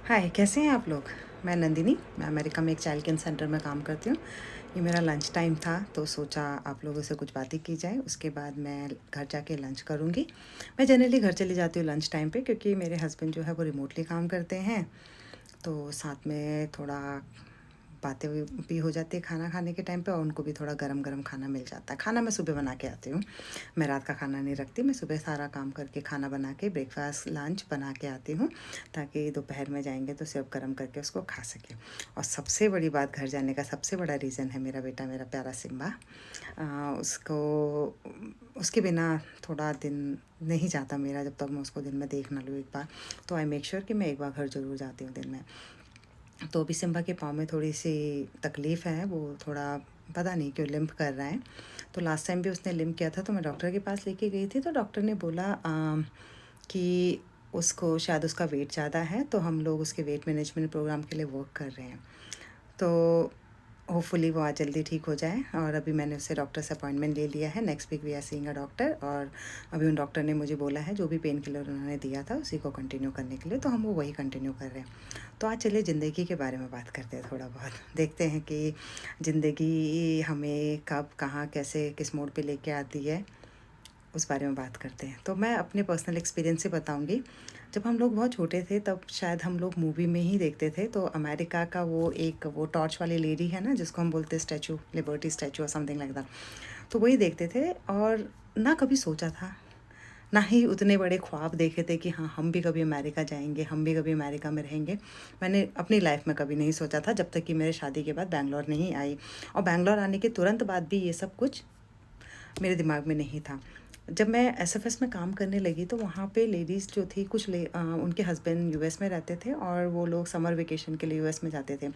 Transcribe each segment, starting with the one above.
हाय, कैसे हैं आप लोग? मैं नंदिनी, मैं अमेरिका में एक चाइल्ड केयर सेंटर में काम करती हूँ। ये मेरा लंच टाइम था तो सोचा आप लोगों से कुछ बातें की जाए, उसके बाद मैं घर जाके लंच करूँगी। मैं जनरली घर चली जाती हूँ लंच टाइम पे क्योंकि मेरे हस्बैंड जो है वो रिमोटली काम करते हैं, तो साथ में थोड़ा बातें भी हो जाती है खाना खाने के टाइम पे और उनको भी थोड़ा गरम गरम खाना मिल जाता है। खाना मैं सुबह बना के आती हूँ, मैं रात का खाना नहीं रखती। मैं सुबह सारा काम करके खाना बना के ब्रेकफास्ट लंच बना के आती हूँ ताकि दोपहर में जाएंगे तो सिर्फ गरम करके उसको खा सकें। और सबसे बड़ी बात, घर जाने का सबसे बड़ा रीज़न है मेरा बेटा, मेरा प्यारा सिम्बा। उसको उसके बिना थोड़ा दिन नहीं जाता मेरा, जब तक मैं उसको दिन में देख ना लूँ एक बार। तो आई मेक श्योर कि मैं एक बार घर ज़रूर जाती हूँ दिन में। तो अभी सिम्बा के पाँव में थोड़ी सी तकलीफ़ है, वो थोड़ा पता नहीं क्यों लिम्प कर रहा है। तो लास्ट टाइम भी उसने लिम्प किया था तो मैं डॉक्टर के पास लेके गई थी, तो डॉक्टर ने बोला कि उसको शायद उसका वेट ज़्यादा है, तो हम लोग उसके वेट मैनेजमेंट प्रोग्राम के लिए वर्क कर रहे हैं। तो होपफुली वो आज जल्दी ठीक हो जाए। और अभी मैंने उससे डॉक्टर से अपॉइंटमेंट ले लिया है। Next week we are seeing a doctor. और अभी उन डॉक्टर ने मुझे बोला है जो भी पेन किलर उन्होंने दिया था उसी को कंटिन्यू करने के लिए, तो हम वो वही कंटिन्यू कर रहे हैं। तो आज चलिए ज़िंदगी के बारे में बात करते हैं थोड़ा बहुत। देखते हैं कि ज़िंदगी हमें कब कहाँ कैसे किस मोड़ पे लेके आती है, उस बारे में बात करते हैं। तो मैं अपने पर्सनल एक्सपीरियंस से बताऊंगी। जब हम लोग बहुत छोटे थे तब शायद हम लोग मूवी में ही देखते थे, तो अमेरिका का वो टॉर्च वाली लेडी है ना, जिसको हम बोलते हैं स्टैचू, लिबर्टी स्टैचू और समथिंग लाइक दैट। तो वही देखते थे और ना कभी सोचा था, ना ही उतने बड़े ख्वाब देखे थे कि हाँ हम भी कभी अमेरिका जाएंगे, हम भी कभी अमेरिका में रहेंगे। मैंने अपनी लाइफ में कभी नहीं सोचा था जब तक कि मेरे शादी के बाद बैंगलोर नहीं आई। और बैंगलोर आने के तुरंत बाद भी ये सब कुछ मेरे दिमाग में नहीं था। जब मैं एसएफएस में काम करने लगी तो वहाँ पे लेडीज़ जो थी उनके हस्बैंड यूएस में रहते थे और वो लोग समर वेकेशन के लिए यूएस में जाते थे।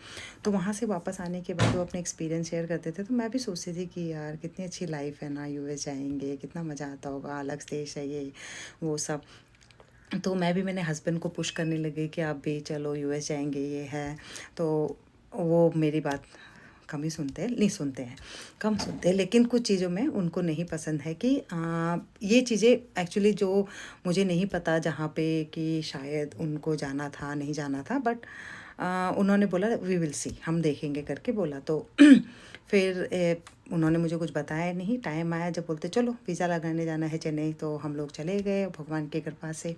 तो वहाँ से वापस आने के बाद वो अपने एक्सपीरियंस शेयर करते थे, तो मैं भी सोचती थी कि यार कितनी अच्छी लाइफ है ना, यूएस जाएंगे कितना मज़ा आता होगा, अलग देश है ये वो सब। तो मैं भी मैंने हस्बैंड को पुश करने लगी कि आप भी चलो यूएस जाएंगे ये है। तो वो मेरी बात कम ही सुनते हैं, नहीं सुनते हैं, कम सुनते हैं। लेकिन कुछ चीज़ों में उनको नहीं पसंद है कि ये चीज़ें एक्चुअली जो मुझे नहीं पता जहाँ पे कि शायद उनको जाना था नहीं जाना था, बट उन्होंने बोला वी विल सी, हम देखेंगे करके बोला। तो फिर उन्होंने मुझे कुछ बताया नहीं। टाइम आया जब बोलते चलो वीज़ा लगाने जाना है चेन्नई, तो हम लोग चले गए। भगवान की कृपा से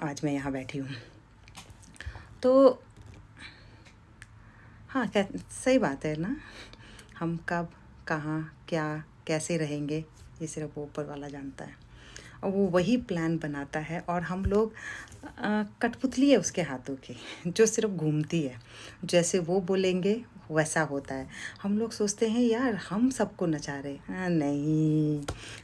आज मैं यहाँ बैठी हूँ। तो हाँ, क्या सही बात है ना, हम कब कहाँ क्या कैसे रहेंगे ये सिर्फ वो ऊपर वाला जानता है और वो वही प्लान बनाता है। और हम लोग कठपुतली है उसके हाथों की, जो सिर्फ घूमती है, जैसे वो बोलेंगे वैसा होता है। हम लोग सोचते हैं यार हम सबको नचा रहे, हाँ नहीं,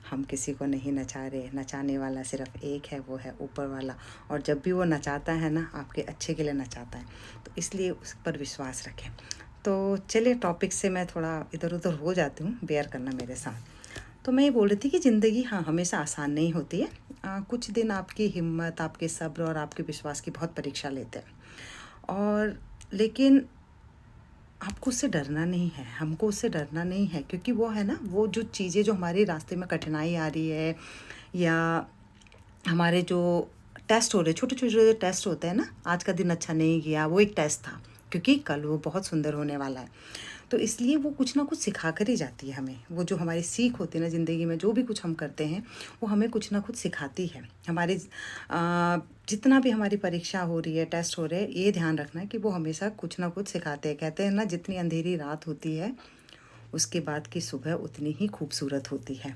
हम किसी को नहीं नचा रहे। नचाने वाला सिर्फ एक है, वो है ऊपर वाला। और जब भी वो नचाता है ना, आपके अच्छे के लिए नचाता है, तो इसलिए उस पर विश्वास रखें। तो चलिए टॉपिक से मैं थोड़ा इधर उधर हो जाती हूँ, बेयर करना मेरे साथ। तो मैं ये बोल रही थी कि ज़िंदगी हाँ हमेशा आसान नहीं होती है। कुछ दिन आपकी हिम्मत, आपके सब्र और आपके विश्वास की बहुत परीक्षा लेते हैं। और लेकिन आपको उससे डरना नहीं है, हमको उससे डरना नहीं है, क्योंकि वो है ना, वो जो चीज़ें जो हमारे रास्ते में कठिनाई आ रही है, या हमारे जो टेस्ट हो रहे, छोटे छोटे जो टेस्ट होते हैं ना, आज का दिन अच्छा नहीं गया, वो एक टेस्ट था, क्योंकि कल वो बहुत सुंदर होने वाला है। तो इसलिए वो कुछ ना कुछ सिखा कर ही जाती है हमें। वो जो हमारी सीख होती है ना ज़िंदगी में, जो भी कुछ हम करते हैं वो हमें कुछ ना कुछ सिखाती है। हमारे जितना भी हमारी परीक्षा हो रही है, टेस्ट हो रहे हैं, ये ध्यान रखना है कि वो हमेशा कुछ ना कुछ सिखाते हैं। कहते हैं ना, जितनी अंधेरी रात होती है उसके बाद की सुबह उतनी ही खूबसूरत होती है।